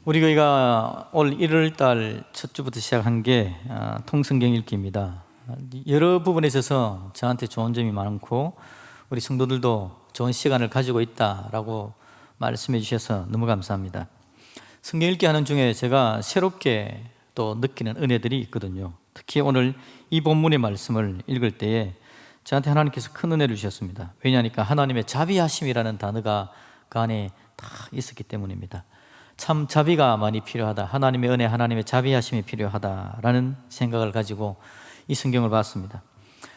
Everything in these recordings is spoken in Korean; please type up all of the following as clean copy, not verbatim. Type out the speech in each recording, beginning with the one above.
우리가 올 1월 달 첫 주부터 시작한 게 통성경 읽기입니다. 여러 부분에 있어서 저한테 좋은 점이 많고 우리 성도들도 좋은 시간을 가지고 있다라고 말씀해 주셔서 너무 감사합니다. 성경 읽기 하는 중에 제가 새롭게 또 느끼는 은혜들이 있거든요. 특히 오늘 이 본문의 말씀을 읽을 때에 저한테 하나님께서 큰 은혜를 주셨습니다. 왜냐하니까 하나님의 자비하심이라는 단어가 그 안에 다 있었기 때문입니다. 참 자비가 많이 필요하다, 하나님의 은혜, 하나님의 자비하심이 필요하다라는 생각을 가지고 이 성경을 봤습니다.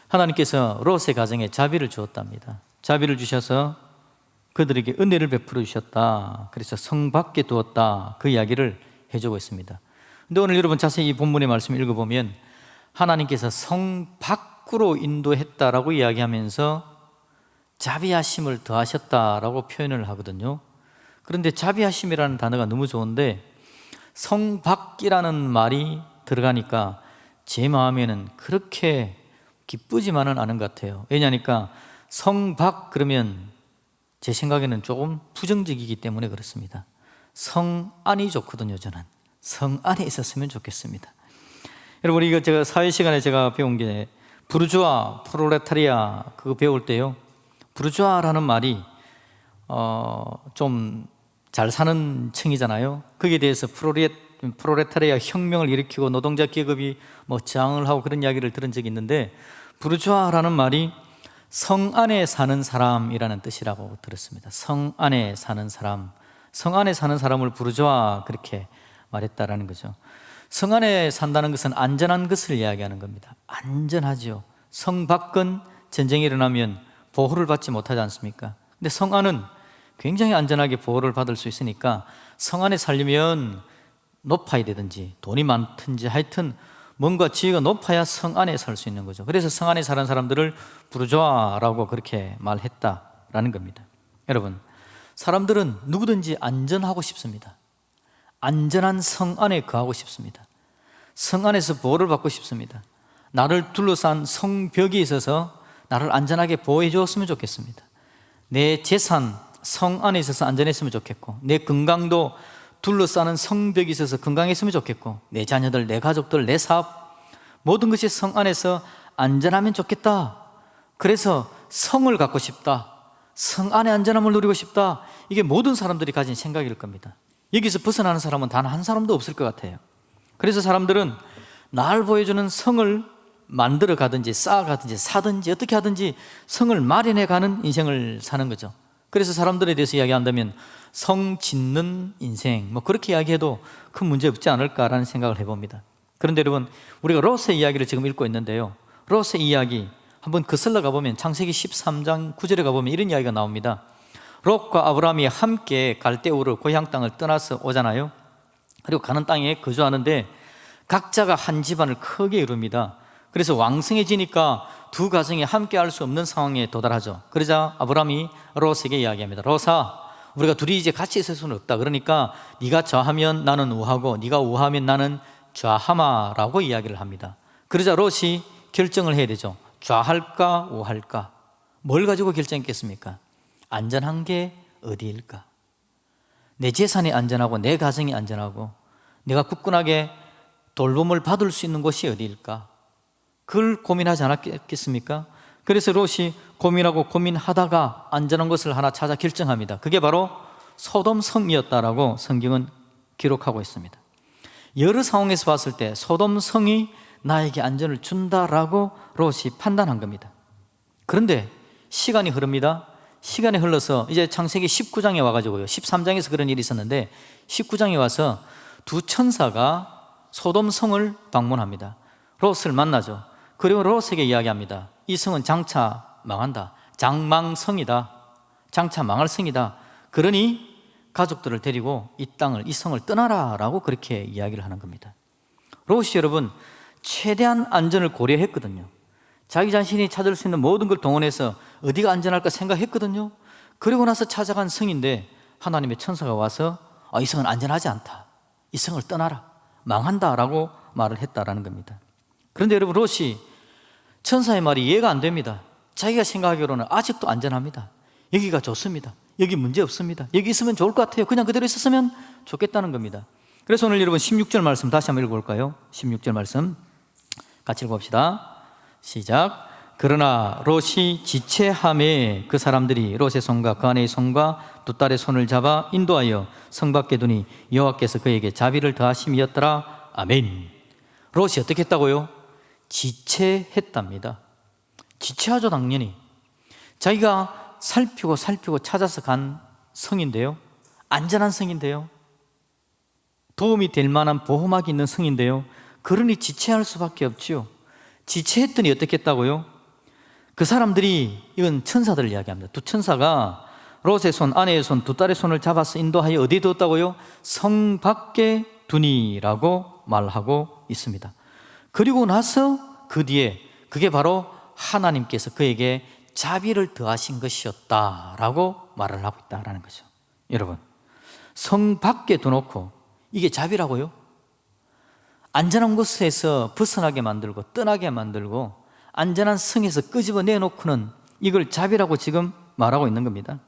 하나님께서 롯의 가정에 자비를 주었답니다. 자비를 주셔서 그들에게 은혜를 베풀어 주셨다, 그래서 성 밖에 두었다, 그 이야기를 해주고 있습니다. 근데 오늘 여러분 자세히 이 본문의 말씀을 읽어보면 하나님께서 성 밖으로 인도했다라고 이야기하면서 자비하심을 더하셨다라고 표현을 하거든요. 그런데 자비하심이라는 단어가 너무 좋은데 성 밖이라는 말이 들어가니까 제 마음에는 그렇게 기쁘지만은 않은 것 같아요. 왜냐하니까 성 밖 그러면 제 생각에는 조금 부정적이기 때문에 그렇습니다. 성 안이 좋거든요. 저는 성 안에 있었으면 좋겠습니다. 여러분, 이거 제가 사회 시간에 제가 배운 게 부르주아, 프롤레타리아 그거 배울 때요, 부르주아라는 말이 좀 잘 사는 층이잖아요. 거기에 대해서 프롤레타리아 혁명을 일으키고 노동자 계급이 저항을 하고 그런 이야기를 들은 적이 있는데, 부르주아라는 말이 성 안에 사는 사람이라는 뜻이라고 들었습니다. 성 안에 사는 사람, 성 안에 사는 사람을 부르주아 그렇게 말했다라는 거죠. 성 안에 산다는 것은 안전한 것을 이야기하는 겁니다. 안전하죠. 성 밖은 전쟁이 일어나면 보호를 받지 못하지 않습니까? 근데 성 안은 굉장히 안전하게 보호를 받을 수 있으니까 성 안에 살려면 높아야 되든지 돈이 많든지 하여튼 뭔가 지위가 높아야 성 안에 살 수 있는 거죠. 그래서 성 안에 사는 사람들을 부르주아라고 그렇게 말했다라는 겁니다. 여러분, 사람들은 누구든지 안전하고 싶습니다. 안전한 성 안에 거하고 싶습니다. 성 안에서 보호를 받고 싶습니다. 나를 둘러싼 성벽이 있어서 나를 안전하게 보호해 주었으면 좋겠습니다. 내 재산, 성 안에 있어서 안전했으면 좋겠고, 내 건강도 둘러싸는 성벽이 있어서 건강했으면 좋겠고, 내 자녀들, 내 가족들, 내 사업, 모든 것이 성 안에서 안전하면 좋겠다. 그래서 성을 갖고 싶다, 성 안에 안전함을 누리고 싶다. 이게 모든 사람들이 가진 생각일 겁니다. 여기서 벗어나는 사람은 단 한 사람도 없을 것 같아요. 그래서 사람들은 날 보여주는 성을 만들어 가든지 쌓아가든지 사든지 어떻게 하든지 성을 마련해 가는 인생을 사는 거죠. 그래서 사람들에 대해서 이야기한다면 성 짓는 인생, 그렇게 이야기해도 큰 문제 없지 않을까라는 생각을 해봅니다. 그런데 여러분, 우리가 롯의 이야기를 지금 읽고 있는데요, 롯의 이야기 한번 거슬러 가보면 창세기 13장 9절에 가보면 이런 이야기가 나옵니다. 롯과 아브라함이 함께 갈대우르 고향 땅을 떠나서 오잖아요. 그리고 가는 땅에 거주하는데 각자가 한 집안을 크게 이룹니다. 그래서 왕성해지니까 두 가정이 함께 할 수 없는 상황에 도달하죠. 그러자 아브라함이 롯에게 이야기합니다. 롯아, 우리가 둘이 이제 같이 있을 수는 없다. 그러니까 네가 좌하면 나는 우하고 네가 우하면 나는 좌하마라고 이야기를 합니다. 그러자 롯이 결정을 해야 되죠. 좌할까 우할까? 뭘 가지고 결정했겠습니까? 안전한 게 어디일까? 내 재산이 안전하고 내 가정이 안전하고 내가 굳건하게 돌봄을 받을 수 있는 곳이 어디일까? 그걸 고민하지 않았겠습니까? 그래서 롯이 고민하고 고민하다가 안전한 것을 하나 찾아 결정합니다. 그게 바로 소돔 성이었다라고 성경은 기록하고 있습니다. 여러 상황에서 봤을 때 소돔 성이 나에게 안전을 준다라고 롯이 판단한 겁니다. 그런데 시간이 흐릅니다. 시간이 흘러서 이제 창세기 19장에 와가지고요, 13장에서 그런 일이 있었는데 19장에 와서 두 천사가 소돔 성을 방문합니다. 롯을 만나죠. 그리고 롯에게 이야기합니다. 이 성은 장차 망한다, 장망성이다, 장차 망할 성이다. 그러니 가족들을 데리고 이 땅을, 이 성을 떠나라 라고 그렇게 이야기를 하는 겁니다. 롯이 여러분 최대한 안전을 고려했거든요. 자기 자신이 찾을 수 있는 모든 걸 동원해서 어디가 안전할까 생각했거든요. 그리고 나서 찾아간 성인데 하나님의 천사가 와서 이 성은 안전하지 않다, 이 성을 떠나라, 망한다 라고 말을 했다라는 겁니다. 그런데 여러분, 롯이 천사의 말이 이해가 안 됩니다. 자기가 생각하기로는 아직도 안전합니다. 여기가 좋습니다. 여기 문제 없습니다. 여기 있으면 좋을 것 같아요. 그냥 그대로 있었으면 좋겠다는 겁니다. 그래서 오늘 여러분 16절 말씀 다시 한번 읽어볼까요? 16절 말씀 같이 읽어봅시다. 시작. 그러나 롯이 지체함에 그 사람들이 롯의 손과 그 아내의 손과 두 딸의 손을 잡아 인도하여 성 밖에 두니 여호와께서 그에게 자비를 더하심이었더라. 아멘. 롯이 어떻게 했다고요? 지체했답니다. 지체하죠, 당연히. 자기가 살피고 찾아서 간 성인데요, 안전한 성인데요, 도움이 될 만한 보호막이 있는 성인데요, 그러니 지체할 수밖에 없지요. 지체했더니 어떻게 했다고요? 그 사람들이, 이건 천사들을 이야기합니다. 두 천사가 롯의 손, 아내의 손, 두 딸의 손을 잡아서 인도하여 어디에 두었다고요? 성 밖에 두니라고 말하고 있습니다. 그리고 나서 그 뒤에 그게 바로 하나님께서 그에게 자비를 더하신 것이었다라고 말을 하고 있다는 거죠. 여러분, 성 밖에 두놓고 이게 자비라고요? 안전한 곳에서 벗어나게 만들고 떠나게 만들고 안전한 성에서 끄집어내놓고는 이걸 자비라고 지금 말하고 있는 겁니다.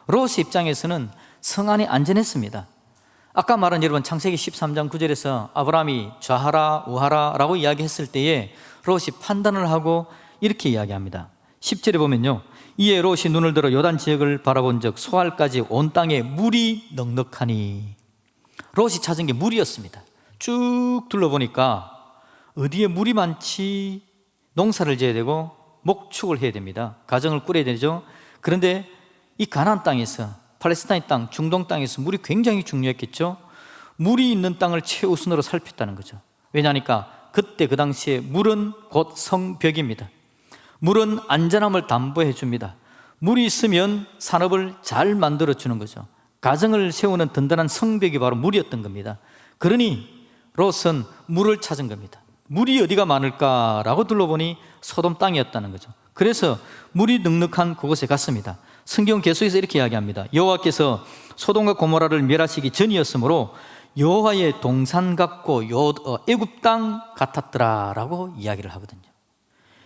롯의 입장에서는 성 안이 안전했습니다. 아까 말한 여러분 창세기 13장 9절에서 아브라함이 좌하라 우하라 라고 이야기했을 때에 롯이 판단을 하고 이렇게 이야기합니다. 10절에 보면요, 이에 롯이 눈을 들어 요단 지역을 바라본 적 소알까지 온 땅에 물이 넉넉하니. 롯이 찾은 게 물이었습니다. 쭉 둘러보니까 어디에 물이 많지? 농사를 지어야 되고 목축을 해야 됩니다. 가정을 꾸려야 되죠. 그런데 이 가나안 땅에서, 팔레스타인 땅, 중동 땅에서 물이 굉장히 중요했겠죠. 물이 있는 땅을 최우선으로 살폈다는 거죠. 왜냐하니까 그때 그 당시에 물은 곧 성벽입니다. 물은 안전함을 담보해 줍니다. 물이 있으면 산업을 잘 만들어 주는 거죠. 가정을 세우는 든든한 성벽이 바로 물이었던 겁니다. 그러니 롯은 물을 찾은 겁니다. 물이 어디가 많을까라고 둘러보니 소돔 땅이었다는 거죠. 그래서 물이 넉넉한 그곳에 갔습니다. 성경 계속해서 이렇게 이야기합니다. 여호와께서 소돔과 고모라를 멸하시기 전이었으므로 여호와의 동산 같고 애굽 땅 같았더라라고 이야기를 하거든요.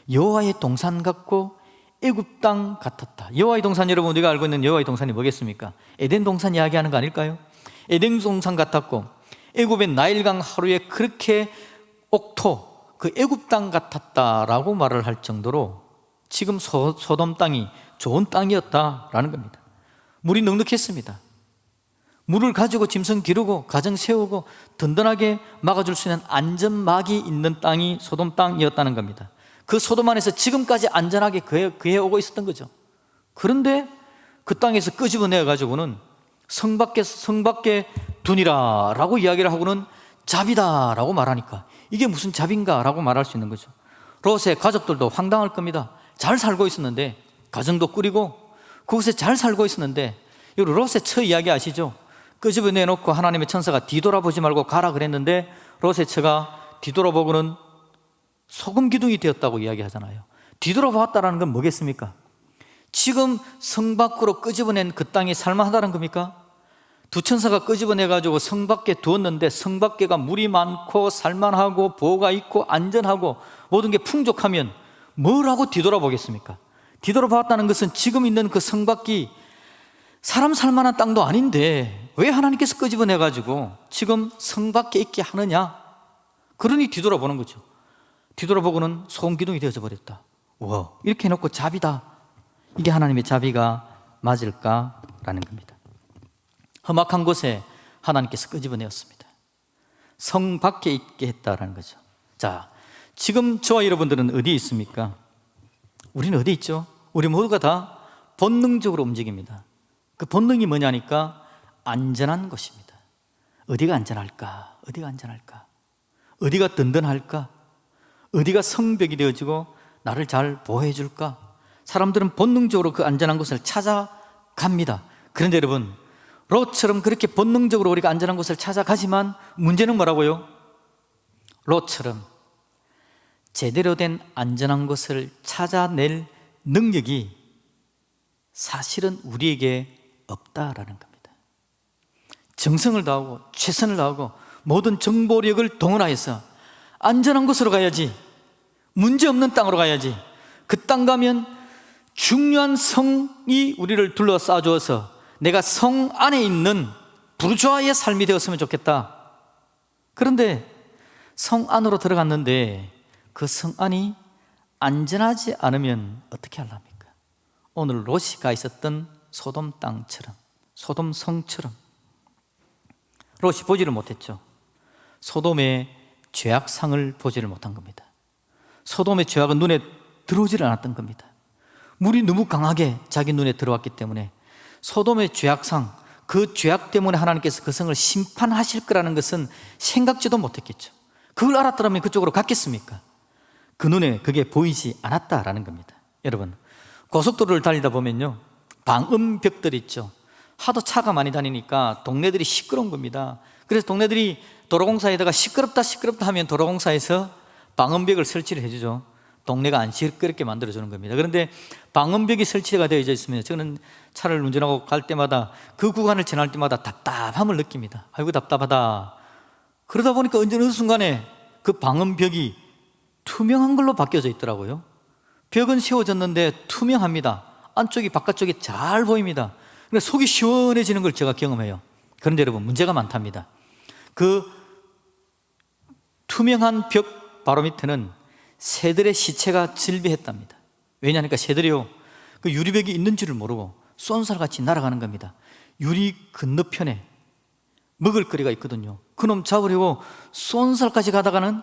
여호와의 동산 같고 애굽 땅 같았다. 여호와의 동산, 여러분 우리가 알고 있는 여호와의 동산이 뭐겠습니까? 에덴 동산 이야기하는 거 아닐까요? 에덴 동산 같았고 애굽의 나일강 하루에 그렇게 옥토, 그 애굽 땅 같았다라고 말을 할 정도로 지금 소돔 땅이 좋은 땅이었다라는 겁니다. 물이 넉넉했습니다. 물을 가지고 짐승 기르고 가정 세우고 든든하게 막아줄 수 있는 안전막이 있는 땅이 소돔 땅이었다는 겁니다. 그 소돔 안에서 지금까지 안전하게 그해 오고 있었던 거죠. 그런데 그 땅에서 끄집어내가지고는 성 밖에 두니라 라고 이야기를 하고는 자비다 라고 말하니까 이게 무슨 자비인가 라고 말할 수 있는 거죠. 롯의 가족들도 황당할 겁니다. 잘 살고 있었는데, 가정도 꾸리고 그곳에 잘 살고 있었는데, 롯의 처 이야기 아시죠? 끄집어내놓고 하나님의 천사가 뒤돌아보지 말고 가라 그랬는데 롯의 처가 뒤돌아보고는 소금 기둥이 되었다고 이야기하잖아요. 뒤돌아봤다는 건 뭐겠습니까? 지금 성 밖으로 끄집어낸 그 땅이 살만하다는 겁니까? 두 천사가 끄집어내가지고 성 밖에 두었는데 성 밖에가 물이 많고 살만하고 보호가 있고 안전하고 모든 게 풍족하면 뭘 하고 뒤돌아보겠습니까? 뒤돌아봤다는 것은 지금 있는 그 성 밖이 사람 살만한 땅도 아닌데 왜 하나님께서 끄집어내가지고 지금 성 밖에 있게 하느냐? 그러니 뒤돌아보는 거죠. 뒤돌아보고는 소금 기둥이 되어져 버렸다. 와, 이렇게 해놓고 자비다. 이게 하나님의 자비가 맞을까라는 겁니다. 험악한 곳에 하나님께서 끄집어내었습니다. 성 밖에 있게 했다라는 거죠. 자, 지금 저와 여러분들은 어디에 있습니까? 우리는 어디 있죠? 우리 모두가 다 본능적으로 움직입니다. 그 본능이 뭐냐니까 안전한 곳입니다. 어디가 안전할까? 어디가 안전할까? 어디가 든든할까? 어디가 성벽이 되어지고 나를 잘 보호해 줄까? 사람들은 본능적으로 그 안전한 곳을 찾아갑니다. 그런데 여러분, 롯처럼 그렇게 본능적으로 우리가 안전한 곳을 찾아가지만 문제는 뭐라고요? 롯처럼 제대로 된 안전한 곳을 찾아낼 능력이 사실은 우리에게 없다라는 겁니다. 정성을 다하고 최선을 다하고 모든 정보력을 동원하여서 안전한 곳으로 가야지, 문제없는 땅으로 가야지, 그 땅 가면 중요한 성이 우리를 둘러싸 주어서 내가 성 안에 있는 부르주아의 삶이 되었으면 좋겠다. 그런데 성 안으로 들어갔는데 그 성 안이 안전하지 않으면 어떻게 하랍니까? 오늘 롯이 가 있었던 소돔 땅처럼, 소돔 성처럼 롯이 보지를 못했죠. 소돔의 죄악상을 보지를 못한 겁니다. 소돔의 죄악은 눈에 들어오지를 않았던 겁니다. 물이 너무 강하게 자기 눈에 들어왔기 때문에 소돔의 죄악상, 그 죄악 때문에 하나님께서 그 성을 심판하실 거라는 것은 생각지도 못했겠죠. 그걸 알았더라면 그쪽으로 갔겠습니까? 그 눈에 그게 보이지 않았다라는 겁니다. 여러분, 고속도로를 달리다 보면요, 방음벽들 있죠. 하도 차가 많이 다니니까 동네들이 시끄러운 겁니다. 그래서 동네들이 도로공사에다가 시끄럽다 하면 도로공사에서 방음벽을 설치를 해주죠. 동네가 안 시끄럽게 만들어주는 겁니다. 그런데 방음벽이 설치가 되어 있으면 저는 차를 운전하고 갈 때마다 그 구간을 지날 때마다 답답함을 느낍니다. 아이고 답답하다. 그러다 보니까 어느 순간에 그 방음벽이 투명한 걸로 바뀌어져 있더라고요. 벽은 세워졌는데 투명합니다. 안쪽이 바깥쪽이 잘 보입니다. 그래서 속이 시원해지는 걸 제가 경험해요. 그런데 여러분, 문제가 많답니다. 그 투명한 벽 바로 밑에는 새들의 시체가 질비했답니다. 왜냐하니까 새들이요, 그 유리벽이 있는 줄을 모르고 쏜살같이 날아가는 겁니다. 유리 건너편에 먹을거리가 있거든요. 그놈 잡으려고 쏜살까지 가다가는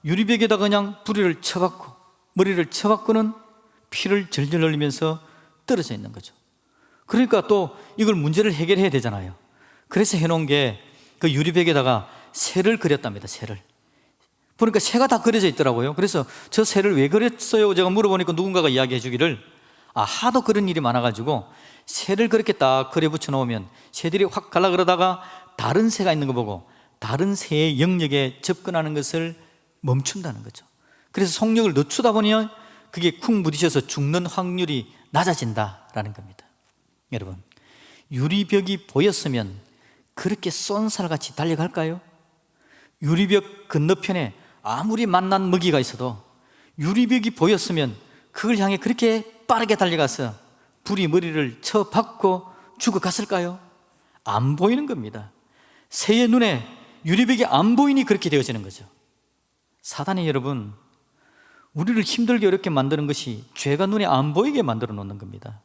유리벽에다 그냥 부리를 쳐박고 머리를 쳐박고는 피를 절절 흘리면서 떨어져 있는 거죠. 그러니까 또 이걸 문제를 해결해야 되잖아요. 그래서 해놓은 게 그 유리벽에다가 새를 그렸답니다. 새를 보니까 새가 다 그려져 있더라고요. 그래서 저 새를 왜 그렸어요? 제가 물어보니까 누군가가 이야기해 주기를, 하도 그런 일이 많아가지고 새를 그렇게 딱 그려 붙여 놓으면 새들이 확 가려 그러다가 다른 새가 있는 거 보고 다른 새의 영역에 접근하는 것을 멈춘다는 거죠. 그래서 속력을 늦추다 보니 그게 쿵 부딪혀서 죽는 확률이 낮아진다라는 겁니다. 여러분, 유리벽이 보였으면 그렇게 쏜살같이 달려갈까요? 유리벽 건너편에 아무리 만난 먹이가 있어도 유리벽이 보였으면 그걸 향해 그렇게 빠르게 달려가서 불이 머리를 쳐박고 죽어갔을까요? 안 보이는 겁니다. 새의 눈에 유리벽이 안 보이니 그렇게 되어지는 거죠. 사단이 여러분, 우리를 힘들게 어렵게 만드는 것이 죄가 눈에 안 보이게 만들어 놓는 겁니다.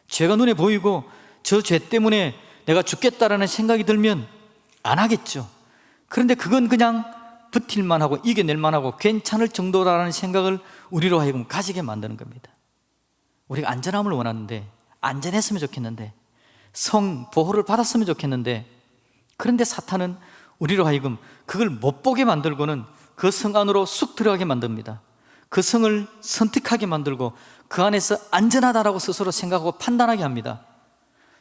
죄가 눈에 보이고 저 죄 때문에 내가 죽겠다라는 생각이 들면 안 하겠죠. 그런데 그건 그냥 버틸만 하고 이겨낼만 하고 괜찮을 정도라는 생각을 우리로 하여금 가지게 만드는 겁니다. 우리가 안전함을 원하는데, 안전했으면 좋겠는데, 성 보호를 받았으면 좋겠는데, 그런데 사탄은 우리로 하여금 그걸 못 보게 만들고는 그 성 안으로 쑥 들어가게 만듭니다. 그 성을 선택하게 만들고 그 안에서 안전하다라고 스스로 생각하고 판단하게 합니다.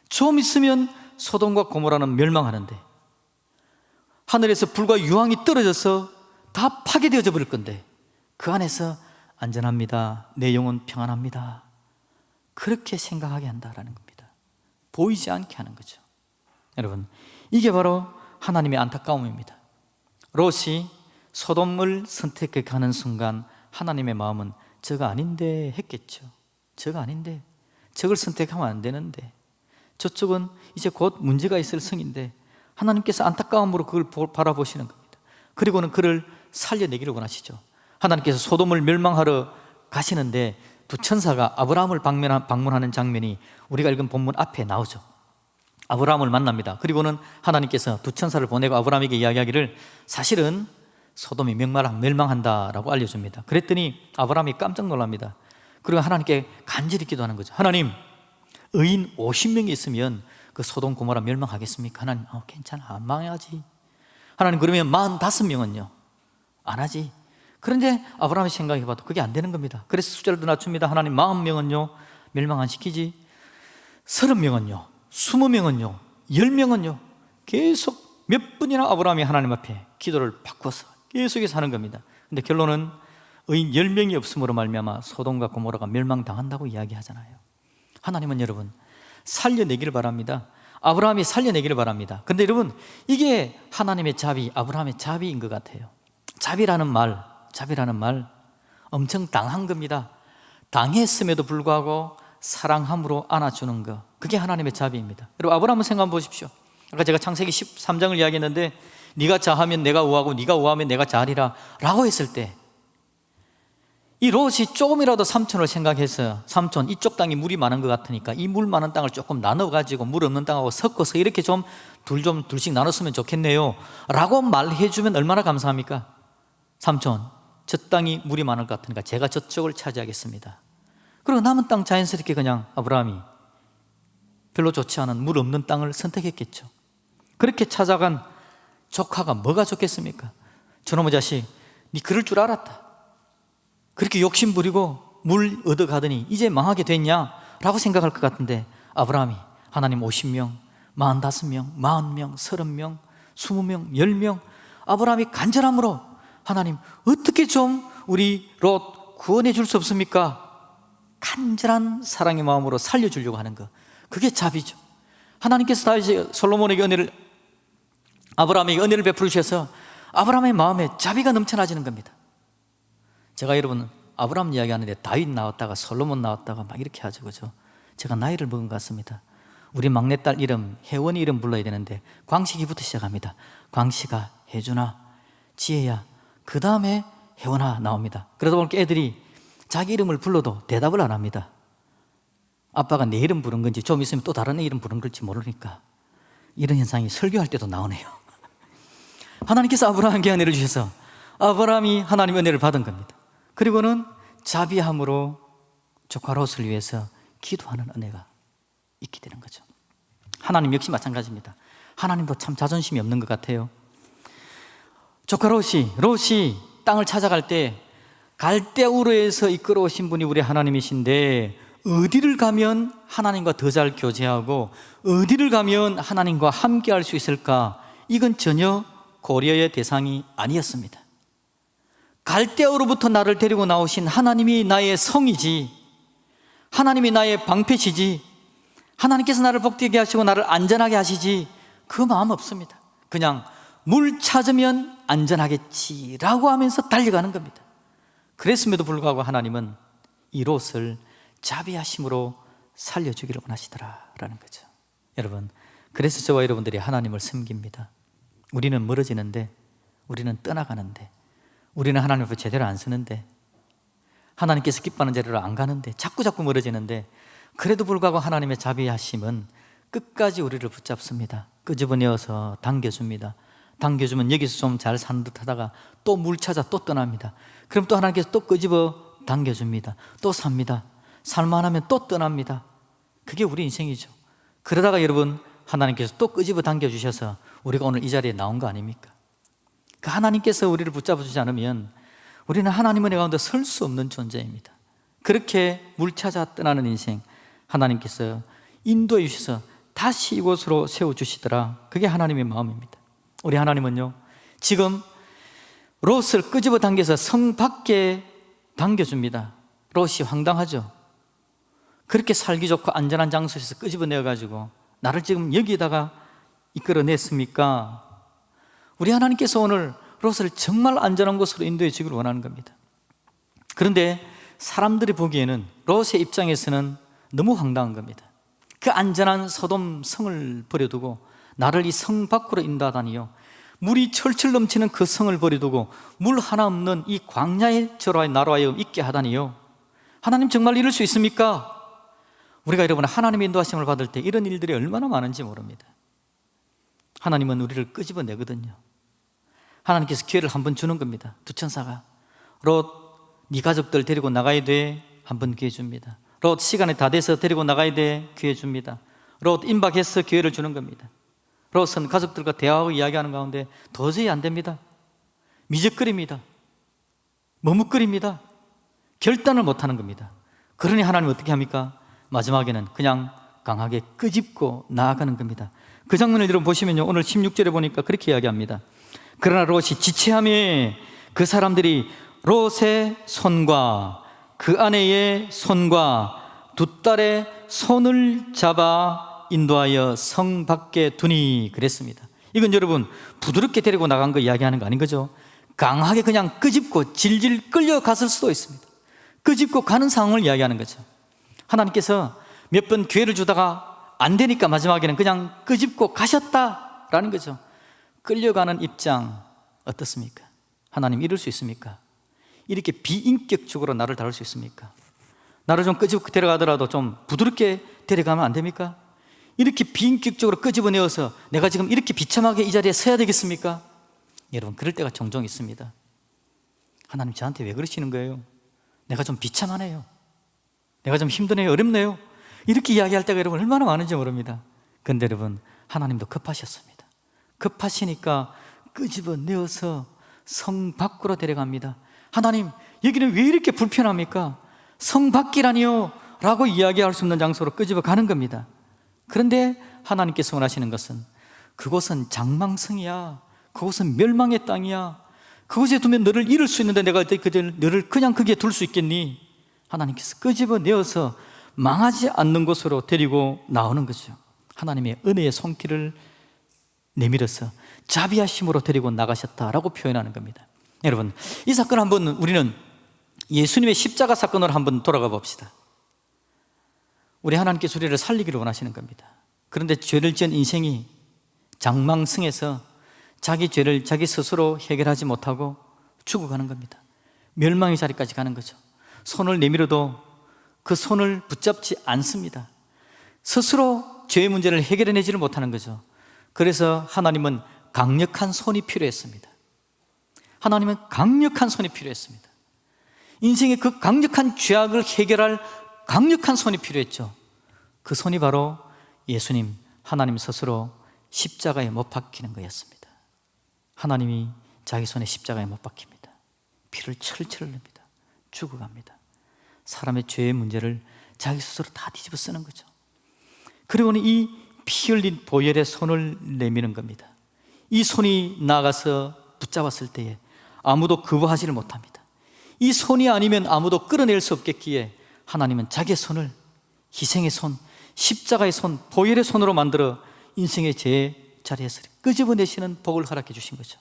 좀 있으면 소돔과 고모라는 멸망하는데, 하늘에서 불과 유황이 떨어져서 다 파괴되어져 버릴 건데 그 안에서 안전합니다, 내 영혼 평안합니다, 그렇게 생각하게 한다라는 겁니다. 보이지 않게 하는 거죠. 여러분, 이게 바로 하나님의 안타까움입니다. 롯이 소돔을 선택하는 순간 하나님의 마음은 저거 아닌데 했겠죠. 저거 아닌데, 저걸 선택하면 안 되는데, 저쪽은 이제 곧 문제가 있을 성인데, 하나님께서 안타까움으로 그걸 바라보시는 겁니다. 그리고는 그를 살려내기를 원하시죠. 하나님께서 소돔을 멸망하러 가시는데 두 천사가 아브라함을 방문하는 장면이 우리가 읽은 본문 앞에 나오죠. 아브라함을 만납니다. 그리고는 하나님께서 두 천사를 보내고 아브라함에게 이야기하기를 사실은 소돔이 멸망한다라고 알려줍니다. 그랬더니 아브라함이 깜짝 놀랍니다. 그리고 하나님께 간절히 기도하는 거죠. 하나님, 의인 50명이 있으면 그 소돔 고모라 멸망하겠습니까? 하나님, 괜찮아, 안 망하지. 하나님, 그러면 45명은요? 안 하지. 그런데 아브라함이 생각해봐도 그게 안 되는 겁니다. 그래서 숫자를 더 낮춥니다. 하나님, 40명은요? 멸망 안 시키지. 30명은요? 20명은요? 10명은요? 계속 몇 번이나 아브라함이 하나님 앞에 기도를 바꿔서 계속해서 하는 겁니다. 근데 결론은 의인 10명이 없음으로 말미암아 소돔과 고모라가 멸망당한다고 이야기하잖아요. 하나님은 여러분 살려내기를 바랍니다. 아브라함이 살려내기를 바랍니다. 근데 여러분, 이게 하나님의 자비, 아브라함의 자비인 것 같아요. 자비라는 말 엄청 당한 겁니다. 당했음에도 불구하고 사랑함으로 안아주는 것, 그게 하나님의 자비입니다. 여러분, 아브라함은 생각해 보십시오. 아까 제가 창세기 13장을 이야기했는데 네가 좌하면 내가 우하고 네가 우하면 내가 좌하리라 라고 했을 때 이 롯이 조금이라도 삼촌을 생각해서 삼촌 이쪽 땅이 물이 많은 것 같으니까 이 물 많은 땅을 조금 나눠가지고 물 없는 땅하고 섞어서 이렇게 좀 둘씩 나눴으면 좋겠네요 라고 말해주면 얼마나 감사합니까? 삼촌 저 땅이 물이 많을 것 같으니까 제가 저쪽을 차지하겠습니다. 그리고 남은 땅 자연스럽게 그냥 아브라함이 별로 좋지 않은 물 없는 땅을 선택했겠죠. 그렇게 찾아간 조카가 뭐가 좋겠습니까? 저놈의 자식 네 그럴 줄 알았다. 그렇게 욕심 부리고 물 얻어가더니 이제 망하게 됐냐? 라고 생각할 것 같은데 아브라함이 하나님 50명, 45명, 40명, 30명, 20명, 10명 아브라함이 간절함으로 하나님 어떻게 좀 우리 롯 구원해 줄 수 없습니까? 간절한 사랑의 마음으로 살려주려고 하는 것, 그게 자비죠. 하나님께서 다시 솔로몬에게 아브라함에게 은혜를 베풀으셔서 아브라함의 마음에 자비가 넘쳐나지는 겁니다. 제가 여러분 아브라함 이야기하는데 다윗 나왔다가 솔로몬 나왔다가 막 이렇게 하죠, 그죠? 제가 나이를 먹은 것 같습니다. 우리 막내딸 이름 혜원이 이름 불러야 되는데 광식이부터 시작합니다. 광식아, 혜준아, 지혜야, 그 다음에 혜원아 나옵니다. 그러다 보니까 애들이 자기 이름을 불러도 대답을 안 합니다. 아빠가 내 이름 부른 건지 좀 있으면 또 다른 애 이름 부른 걸지 모르니까. 이런 현상이 설교할 때도 나오네요. 하나님께서 아브라함에게 은혜를 주셔서 아브라함이 하나님의 은혜를 받은 겁니다. 그리고는 자비함으로 조카 롯을 위해서 기도하는 은혜가 있게 되는 거죠. 하나님 역시 마찬가지입니다. 하나님도 참 자존심이 없는 것 같아요. 조카 롯이 땅을 찾아갈 때 갈대우르에서 이끌어오신 분이 우리 하나님이신데 어디를 가면 하나님과 더 잘 교제하고 어디를 가면 하나님과 함께 할 수 있을까? 이건 전혀 고려의 대상이 아니었습니다. 갈대우르부터 나를 데리고 나오신 하나님이 나의 성이지, 하나님이 나의 방패시지, 하나님께서 나를 복되게 하시고 나를 안전하게 하시지, 그 마음 없습니다. 그냥 물 찾으면 안전하겠지라고 하면서 달려가는 겁니다. 그랬음에도 불구하고 하나님은 이 롯을 자비하심으로 살려주기를 원하시더라라는 거죠. 여러분, 그래서 저와 여러분들이 하나님을 섬깁니다. 우리는 멀어지는데, 우리는 떠나가는데, 우리는 하나님 앞에 제대로 안 서는데, 하나님께서 기뻐하는 자리로 안 가는데, 자꾸 멀어지는데, 그래도 불구하고 하나님의 자비하심은 끝까지 우리를 붙잡습니다. 끄집어내어서 당겨줍니다. 당겨주면 여기서 좀 잘 사는 듯 하다가 또 물 찾아 또 떠납니다. 그럼 또 하나님께서 또 끄집어 당겨줍니다. 또 삽니다. 살만하면 또 떠납니다. 그게 우리 인생이죠. 그러다가 여러분 하나님께서 또 끄집어 당겨주셔서 우리가 오늘 이 자리에 나온 거 아닙니까? 그 하나님께서 우리를 붙잡아주지 않으면 우리는 하나님 은혜 가운데 설 수 없는 존재입니다. 그렇게 물 찾아 떠나는 인생, 하나님께서 인도해 주셔서 다시 이곳으로 세워주시더라. 그게 하나님의 마음입니다. 우리 하나님은요, 지금 롯을 끄집어 당겨서 성 밖에 당겨줍니다. 롯이 황당하죠. 그렇게 살기 좋고 안전한 장소에서 끄집어내어가지고 나를 지금 여기에다가 이끌어냈습니까? 우리 하나님께서 오늘 롯을 정말 안전한 곳으로 인도해 주기를 원하는 겁니다. 그런데 사람들이 보기에는 롯의 입장에서는 너무 황당한 겁니다. 그 안전한 소돔 성을 버려두고 나를 이 성 밖으로 인도하다니요, 물이 철철 넘치는 그 성을 버려두고 물 하나 없는 이 광야에 저로 나로 하여금 있게 하다니요, 하나님 정말 이럴 수 있습니까? 우리가 여러분 하나님의 인도하심을 받을 때 이런 일들이 얼마나 많은지 모릅니다. 하나님은 우리를 끄집어내거든요. 하나님께서 기회를 한 번 주는 겁니다. 두 천사가 롯, 네 가족들 데리고 나가야 돼, 한 번 기회 줍니다. 롯, 시간이 다 돼서 데리고 나가야 돼, 기회 줍니다. 롯, 임박해서 기회를 주는 겁니다. 롯은 가족들과 대화하고 이야기하는 가운데 도저히 안 됩니다. 미적거립니다. 머뭇거립니다. 결단을 못하는 겁니다. 그러니 하나님 어떻게 합니까? 마지막에는 그냥 강하게 끄집고 나아가는 겁니다. 그 장면을 여러분 보시면요, 오늘 16절에 보니까 그렇게 이야기합니다. 그러나 롯이 지체함에 그 사람들이 롯의 손과 그 아내의 손과 두 딸의 손을 잡아 인도하여 성 밖에 두니 그랬습니다. 이건 여러분 부드럽게 데리고 나간 거 이야기하는 거 아닌 거죠? 강하게 그냥 끄집고 질질 끌려갔을 수도 있습니다. 끄집고 가는 상황을 이야기하는 거죠. 하나님께서 몇 번 기회를 주다가 안 되니까 마지막에는 그냥 끄집고 가셨다라는 거죠. 끌려가는 입장 어떻습니까? 하나님 이럴 수 있습니까? 이렇게 비인격적으로 나를 다룰 수 있습니까? 나를 좀 끄집어 데려가더라도 좀 부드럽게 데려가면 안 됩니까? 이렇게 비인격적으로 끄집어내어서 내가 지금 이렇게 비참하게 이 자리에 서야 되겠습니까? 여러분, 그럴 때가 종종 있습니다. 하나님 저한테 왜 그러시는 거예요? 내가 좀 비참하네요. 내가 좀 힘드네요. 어렵네요. 이렇게 이야기할 때가 여러분 얼마나 많은지 모릅니다. 그런데 여러분, 하나님도 급하셨습니다. 급하시니까 끄집어내어서 성 밖으로 데려갑니다. 하나님, 여기는 왜 이렇게 불편합니까? 성 밖이라니요 라고 이야기할 수 없는 장소로 끄집어 가는 겁니다. 그런데 하나님께서 원하시는 것은 그곳은 장망성이야. 그곳은 멸망의 땅이야. 그곳에 두면 너를 잃을 수 있는데 내가 너를 그냥 거기에 둘 수 있겠니? 하나님께서 끄집어내어서 망하지 않는 곳으로 데리고 나오는 거죠. 하나님의 은혜의 손길을 내밀어서 자비하심으로 데리고 나가셨다라고 표현하는 겁니다. 여러분, 이 사건 한번 우리는 예수님의 십자가 사건으로 한번 돌아가 봅시다. 우리 하나님께서 우리를 살리기를 원하시는 겁니다. 그런데 죄를 지은 인생이 장망성에서 자기 죄를 자기 스스로 해결하지 못하고 죽어가는 겁니다. 멸망의 자리까지 가는 거죠. 손을 내밀어도 그 손을 붙잡지 않습니다. 스스로 죄의 문제를 해결해내지를 못하는 거죠. 그래서 하나님은 강력한 손이 필요했습니다. 하나님은 강력한 손이 필요했습니다. 인생의 그 강력한 죄악을 해결할 강력한 손이 필요했죠. 그 손이 바로 예수님, 하나님 스스로 십자가에 못 박히는 거였습니다. 하나님이 자기 손에 십자가에 못 박힙니다. 피를 철철 흘립니다. 죽어갑니다. 사람의 죄의 문제를 자기 스스로 다 뒤집어 쓰는 거죠. 그리고는 이 피 흘린 보혈의 손을 내미는 겁니다. 이 손이 나가서 붙잡았을 때에 아무도 거부하지를 못합니다. 이 손이 아니면 아무도 끌어낼 수 없겠기에 하나님은 자기의 손을 희생의 손, 십자가의 손, 보혈의 손으로 만들어 인생의 제 자리에서 끄집어내시는 복을 허락해 주신 거죠.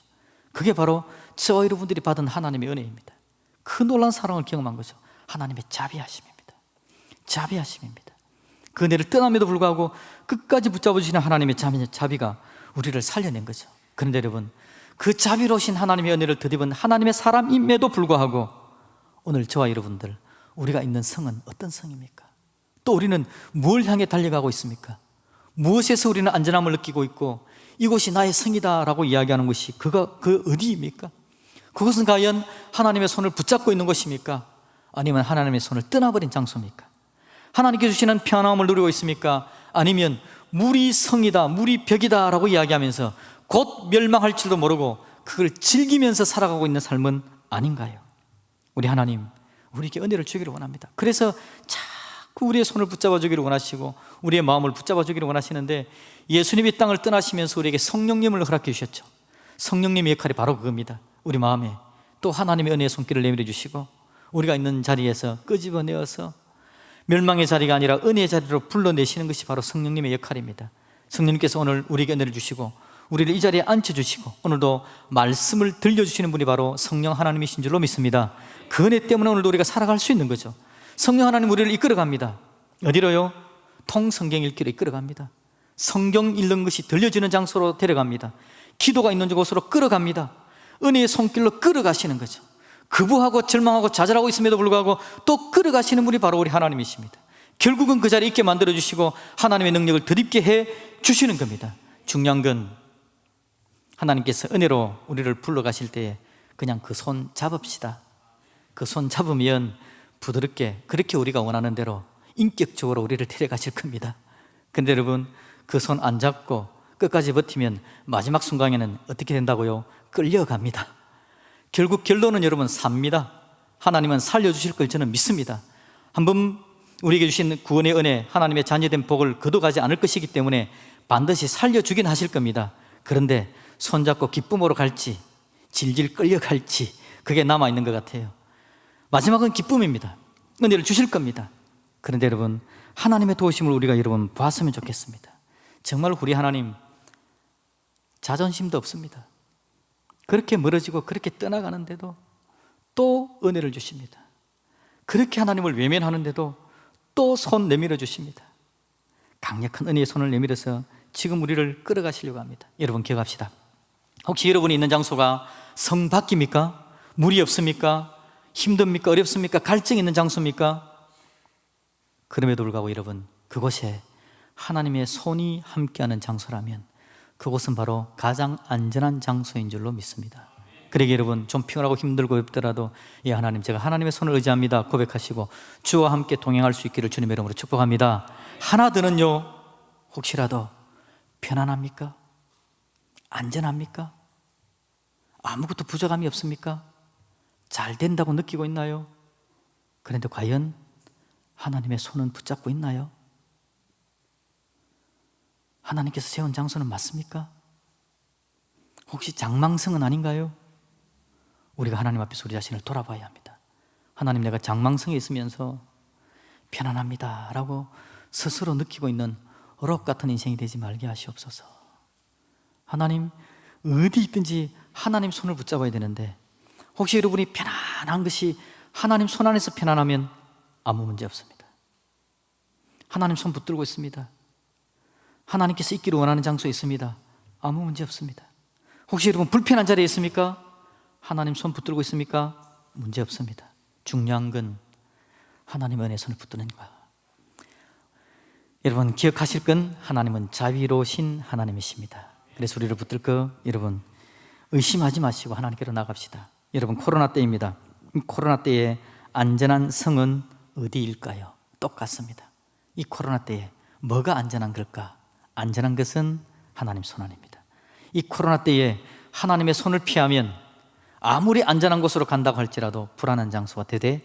그게 바로 저와 여러분들이 받은 하나님의 은혜입니다. 그 놀라운 사랑을 경험한 거죠. 하나님의 자비하심입니다. 자비하심입니다. 그 은혜를 떠남에도 불구하고 끝까지 붙잡아주시는 하나님의 자비가 우리를 살려낸 거죠. 그런데 여러분, 그 자비로우신 하나님의 은혜를 덧입은 하나님의 사람임에도 불구하고 오늘 저와 여러분들, 우리가 있는 성은 어떤 성입니까? 또 우리는 뭘 향해 달려가고 있습니까? 무엇에서 우리는 안전함을 느끼고 있고 이곳이 나의 성이다 라고 이야기하는 것이 그 어디입니까? 그것은 과연 하나님의 손을 붙잡고 있는 것입니까? 아니면 하나님의 손을 떠나버린 장소입니까? 하나님께 주시는 편안함을 누리고 있습니까? 아니면 물이 성이다, 물이 벽이다 라고 이야기하면서 곧 멸망할 줄도 모르고 그걸 즐기면서 살아가고 있는 삶은 아닌가요? 우리 하나님, 우리에게 은혜를 주기를 원합니다. 그래서 자꾸 우리의 손을 붙잡아 주기를 원하시고 우리의 마음을 붙잡아 주기를 원하시는데, 예수님이 땅을 떠나시면서 우리에게 성령님을 허락해 주셨죠. 성령님의 역할이 바로 그겁니다. 우리 마음에 또 하나님의 은혜의 손길을 내밀어 주시고 우리가 있는 자리에서 끄집어내어서 멸망의 자리가 아니라 은혜의 자리로 불러내시는 것이 바로 성령님의 역할입니다. 성령님께서 오늘 우리에게 은혜를 주시고 우리를 이 자리에 앉혀주시고 오늘도 말씀을 들려주시는 분이 바로 성령 하나님이신 줄로 믿습니다. 그 은혜 때문에 오늘도 우리가 살아갈 수 있는 거죠. 성령 하나님 우리를 이끌어갑니다. 어디로요? 통성경 읽기로 이끌어갑니다. 성경 읽는 것이 들려지는 장소로 데려갑니다. 기도가 있는 곳으로 끌어갑니다. 은혜의 손길로 끌어가시는 거죠. 거부하고 절망하고 좌절하고 있음에도 불구하고 또 끌어가시는 분이 바로 우리 하나님이십니다. 결국은 그 자리에 있게 만들어주시고 하나님의 능력을 덧입게 해 주시는 겁니다. 중요한 건 하나님께서 은혜로 우리를 불러가실 때에 그냥 그 손 잡읍시다. 그 손 잡으면 부드럽게 그렇게 우리가 원하는 대로 인격적으로 우리를 데려가실 겁니다. 근데 여러분, 그 손 안 잡고 끝까지 버티면 마지막 순간에는 어떻게 된다고요? 끌려갑니다. 결국 결론은 여러분 삽니다. 하나님은 살려주실 걸 저는 믿습니다. 한번 우리에게 주신 구원의 은혜, 하나님의 자녀된 복을 거둬가지 않을 것이기 때문에 반드시 살려주긴 하실 겁니다. 그런데 손잡고 기쁨으로 갈지 질질 끌려갈지 그게 남아있는 것 같아요. 마지막은 기쁨입니다. 은혜를 주실 겁니다. 그런데 여러분, 하나님의 도우심을 우리가 여러분 봤으면 좋겠습니다. 정말 우리 하나님 자존심도 없습니다. 그렇게 멀어지고 그렇게 떠나가는데도 또 은혜를 주십니다. 그렇게 하나님을 외면하는데도 또 손 내밀어 주십니다. 강력한 은혜의 손을 내밀어서 지금 우리를 끌어가시려고 합니다. 여러분 기억합시다. 혹시 여러분이 있는 장소가 성 밖입니까? 물이 없습니까? 힘듭니까? 어렵습니까? 갈증이 있는 장소입니까? 그럼에도 불구하고 여러분, 그곳에 하나님의 손이 함께하는 장소라면 그곳은 바로 가장 안전한 장소인 줄로 믿습니다. 그러기에 여러분, 좀 피곤하고 힘들고 어렵더라도 예 하나님, 제가 하나님의 손을 의지합니다 고백하시고 주와 함께 동행할 수 있기를 주님의 이름으로 축복합니다. 하나 더는요, 혹시라도 편안합니까? 안전합니까? 아무것도 부족함이 없습니까? 잘 된다고 느끼고 있나요? 그런데 과연 하나님의 손은 붙잡고 있나요? 하나님께서 세운 장소는 맞습니까? 혹시 장망성은 아닌가요? 우리가 하나님 앞에서 우리 자신을 돌아봐야 합니다. 하나님, 내가 장망성에 있으면서 편안합니다 라고 스스로 느끼고 있는 어록 같은 인생이 되지 말게 하시옵소서. 하나님, 어디 있든지 하나님 손을 붙잡아야 되는데 혹시 여러분이 편안한 것이 하나님 손 안에서 편안하면 아무 문제 없습니다. 하나님 손 붙들고 있습니다. 하나님께서 있기를 원하는 장소에 있습니다. 아무 문제 없습니다. 혹시 여러분 불편한 자리에 있습니까? 하나님 손 붙들고 있습니까? 문제 없습니다. 중요한 건 하나님의 은혜 손을 붙드는 거야. 여러분 기억하실 건 하나님은 자비로우신 하나님이십니다. 그래서 우리를 붙들 거 여러분 의심하지 마시고 하나님께로 나갑시다. 여러분 코로나 때입니다. 코로나 때에 안전한 성은 어디일까요? 똑같습니다. 이 코로나 때에 뭐가 안전한 걸까? 안전한 것은 하나님 손 안입니다. 이 코로나 때에 하나님의 손을 피하면 아무리 안전한 곳으로 간다고 할지라도 불안한 장소가 되되,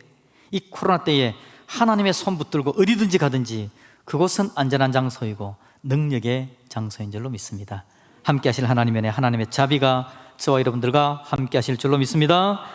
이 코로나 때에 하나님의 손 붙들고 어디든지 가든지 그곳은 안전한 장소이고 능력의 장소인 줄로 믿습니다. 함께 하실 하나님의 은혜, 하나님의 자비가 저와 여러분들과 함께 하실 줄로 믿습니다.